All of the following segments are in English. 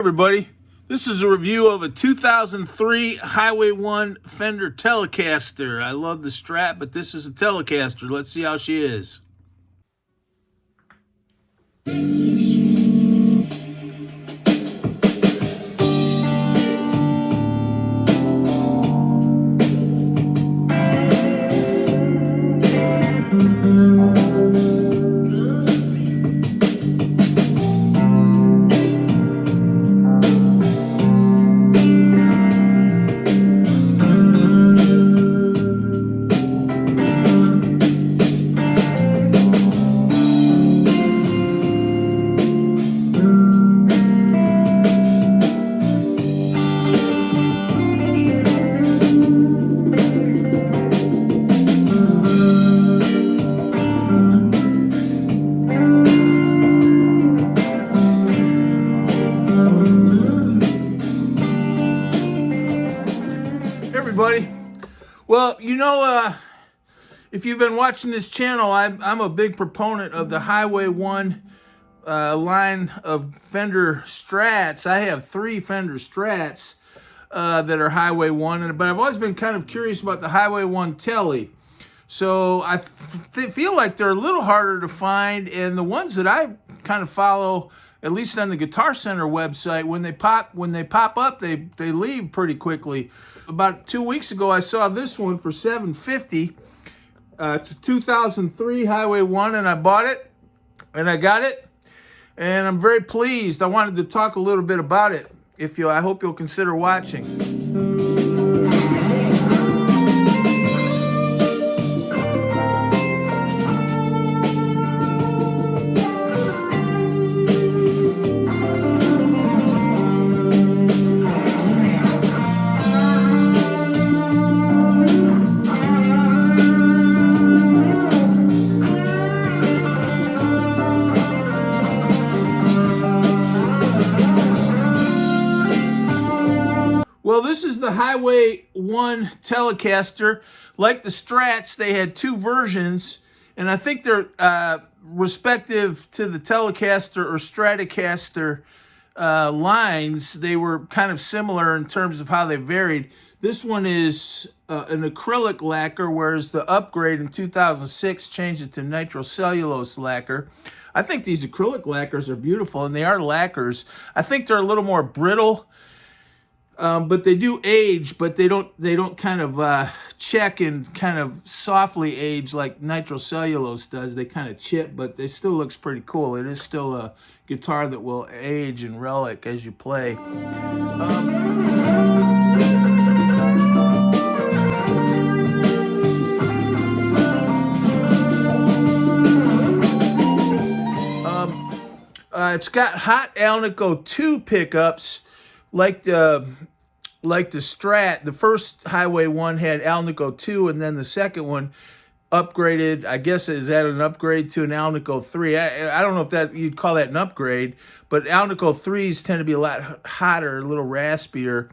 Everybody, this is a review of a 2003 Highway One Fender Telecaster. I love the Strat, but this is a Telecaster. Let's see how she is. Everybody, well, if you've been watching this channel, I'm a big proponent of the Highway One line of Fender Strats. I have 3 Fender Strats that are Highway One, but I've always been kind of curious about the Highway One Telly. So I feel like they're a little harder to find, and the ones that I kind of follow, at least on the Guitar Center website, when they pop up, they leave pretty quickly. About 2 weeks ago, I saw this one for $750. It's a 2003 Highway One, and I bought it, and I got it, and I'm very pleased. I wanted to talk a little bit about it. I hope you'll consider watching. Well, this is the Highway One Telecaster. Like the Strats, they had 2 versions, and I think they're respective to the Telecaster or Stratocaster lines. They were kind of similar in terms of how they varied. This one is an acrylic lacquer, whereas the upgrade in 2006 changed it to nitrocellulose lacquer. I think these acrylic lacquers are beautiful, and they are lacquers. I think they're a little more brittle. But they do age, but they don't kind of check and kind of softly age like nitrocellulose does. They kind of chip, but they still looks pretty cool. It is still a guitar that will age and relic as you play. It's got hot Alnico 2 pickups, like the Strat. The first Highway One had Alnico 2, and then the second one upgraded. I guess is that an upgrade to an Alnico 3? I don't know if that you'd call that an upgrade, but Alnico 3s tend to be a lot hotter, a little raspier.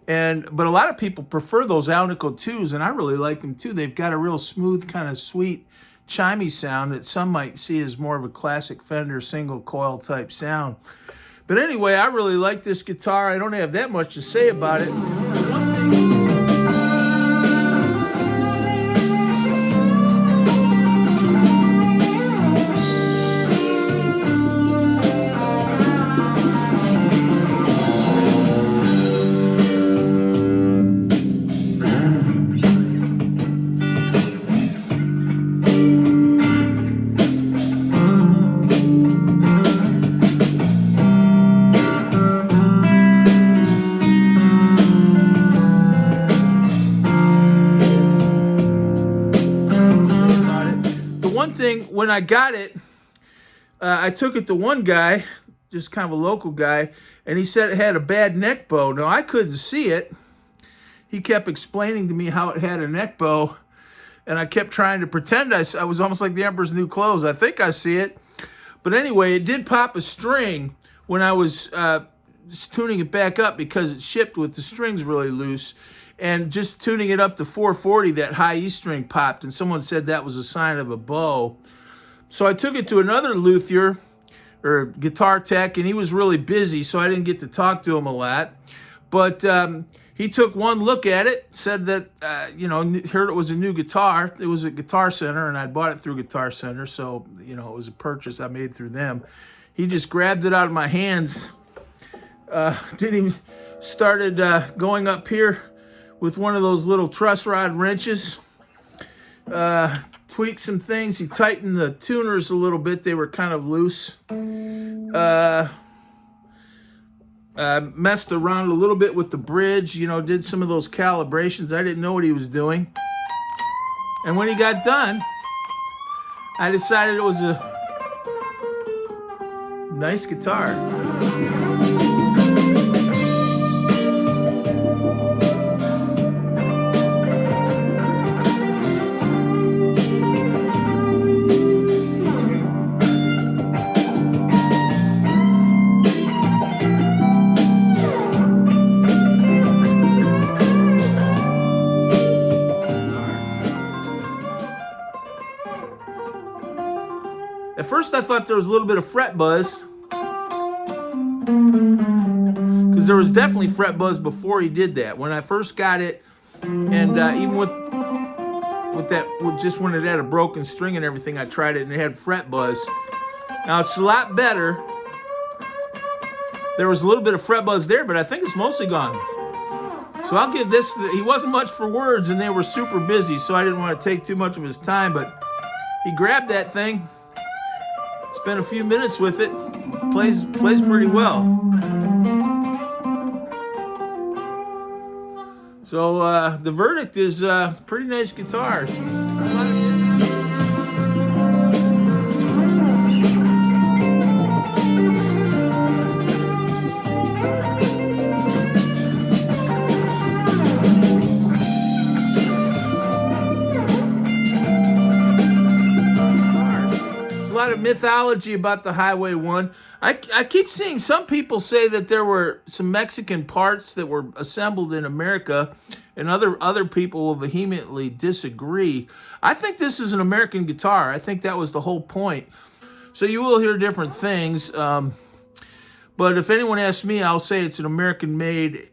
But a lot of people prefer those Alnico 2s, and I really like them too. They've got a real smooth, kind of sweet, chimey sound that some might see as more of a classic Fender single coil type sound. But anyway, I really like this guitar. I don't have that much to say about it. One thing, when I got it, I took it to one guy, just kind of a local guy, and he said it had a bad neck bow. Now, I couldn't see it. He kept explaining to me how it had a neck bow, and I kept trying to pretend I was almost like the Emperor's New Clothes. I think I see it. But anyway, it did pop a string when I was tuning it back up because it shipped with the strings really loose. And just tuning it up to 440, that high E string popped, and someone said that was a sign of a bow. So I took it to another luthier or guitar tech, and he was really busy, so I didn't get to talk to him a lot. But he took one look at it, said that, heard it was a new guitar. It was at Guitar Center, and I bought it through Guitar Center, so, it was a purchase I made through them. He just grabbed it out of my hands, started going up here with one of those little truss rod wrenches, tweaked some things. He tightened the tuners a little bit. They were kind of loose. Messed around a little bit with the bridge, did some of those calibrations. I didn't know what he was doing. And when he got done, I decided it was a nice guitar. At first I thought there was a little bit of fret buzz, because there was definitely fret buzz before he did that. When I first got it, and even with just when it had a broken string and everything, I tried it and it had fret buzz. Now it's a lot better. There was a little bit of fret buzz there, but I think it's mostly gone. So I'll give this, he wasn't much for words and they were super busy, so I didn't want to take too much of his time, but he grabbed that thing, spent a few minutes with it, plays pretty well. So the verdict is pretty nice guitars. A lot of mythology about the Highway One. I keep seeing some people say that there were some Mexican parts that were assembled in America, and other people will vehemently disagree. I think this is an American guitar. I think that was the whole point. So you will hear different things, but if anyone asks me, I'll say it's an American-made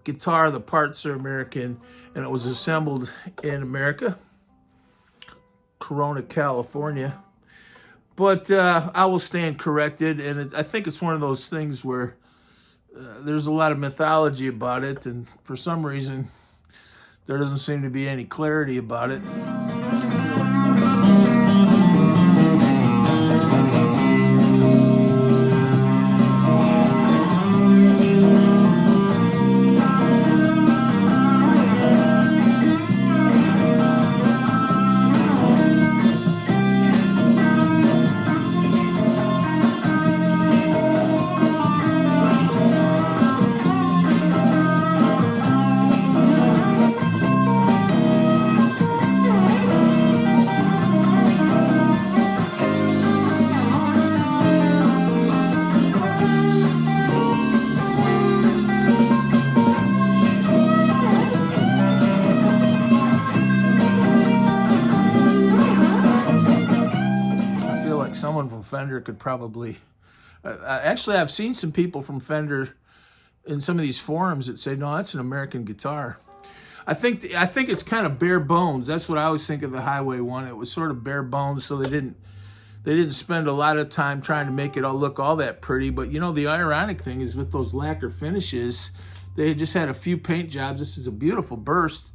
guitar. The parts are American, and it was assembled in America, Corona, California. But I will stand corrected, and I think it's one of those things where there's a lot of mythology about it, and for some reason, there doesn't seem to be any clarity about it. Someone from Fender could probably actually, I've seen some people from Fender in some of these forums that say, no, that's an American guitar. I think it's kind of bare bones. That's what I always think of the Highway One. It was sort of bare bones, so they didn't spend a lot of time trying to make it all look all that pretty. But the ironic thing is with those lacquer finishes, they just had a few paint jobs. This is a beautiful burst.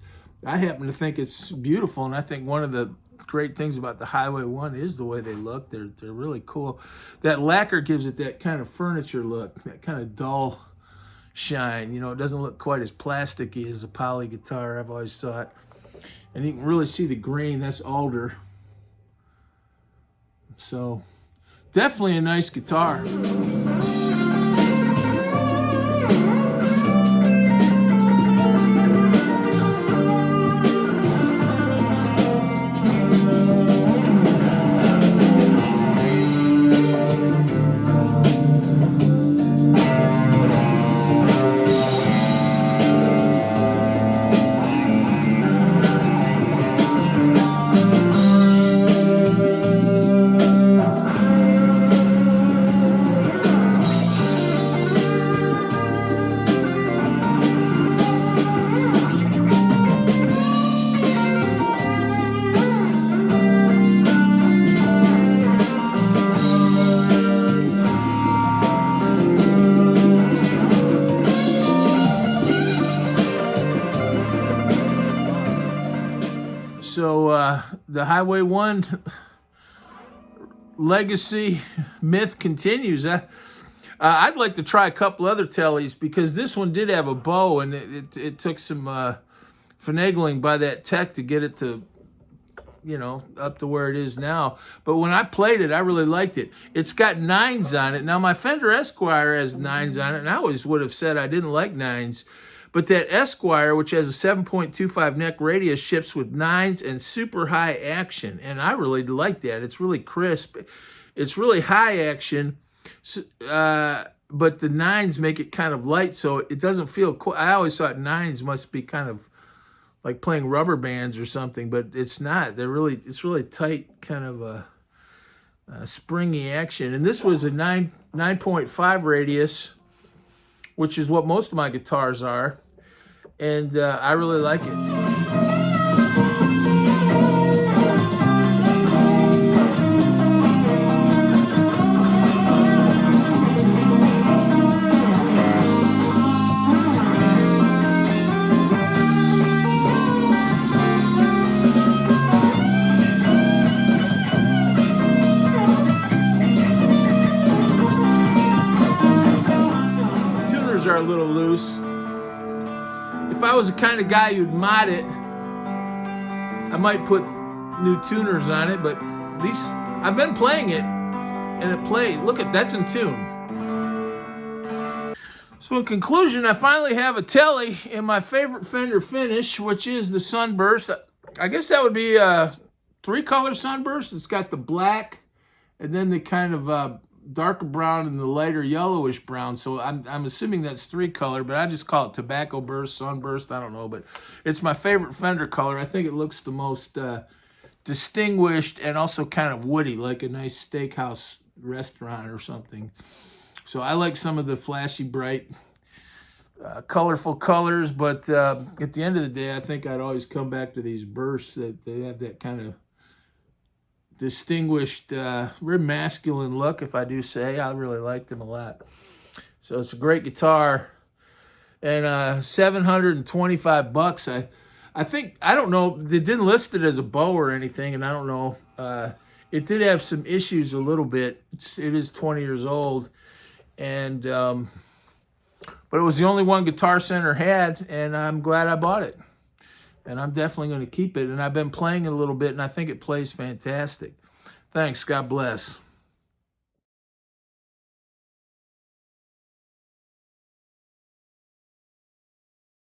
I happen to think it's beautiful, and I think one of the great things about the Highway One is the way they look. They're really cool. That lacquer gives it that kind of furniture look, that kind of dull shine. It doesn't look quite as plasticky as a poly guitar, I've always thought. And you can really see the grain. That's alder. So definitely a nice guitar. the Highway One legacy myth continues. I'd like to try a couple other tellies because this one did have a bow, and it took some finagling by that tech to get it to, you know, up to where it is now. But when I played it, I really liked it. It's got 9s on it. Now, my Fender Esquire has 9s on it, and I always would have said I didn't like 9s. But that Esquire, which has a 7.25 neck radius, ships with 9s and super high action. And I really like that. It's really crisp. It's really high action, but the 9s make it kind of light, so it doesn't feel cool. I always thought 9s must be kind of like playing rubber bands or something, but it's not. It's really tight, kind of a springy action. And this was a 9.5 radius, which is what most of my guitars are. And I really like it. Are a little loose. If I was the kind of guy who'd mod it, I might put new tuners on it, but these, I've been playing it and it plays. Look at, that's in tune. So in conclusion, I finally have a telly in my favorite Fender finish, which is the Sunburst. I guess that would be a 3-color Sunburst. It's got the black and then the kind of darker brown and the lighter yellowish brown. So I'm assuming that's 3-color, but I just call it tobacco burst, sunburst, I don't know. But it's my favorite Fender color. I think it looks the most distinguished and also kind of woody, like a nice steakhouse restaurant or something. So I like some of the flashy, bright, colorful colors, but at the end of the day, I think I'd always come back to these bursts that they have that kind of distinguished, very masculine look, if I do say. I really like them a lot. So it's a great guitar, and $725. I think, I don't know, they didn't list it as a bow or anything, and I don't know. It did have some issues a little bit. It is 20 years old, and but it was the only one Guitar Center had, and I'm glad I bought it. And I'm definitely going to keep it. And I've been playing it a little bit, and I think it plays fantastic. Thanks. God bless.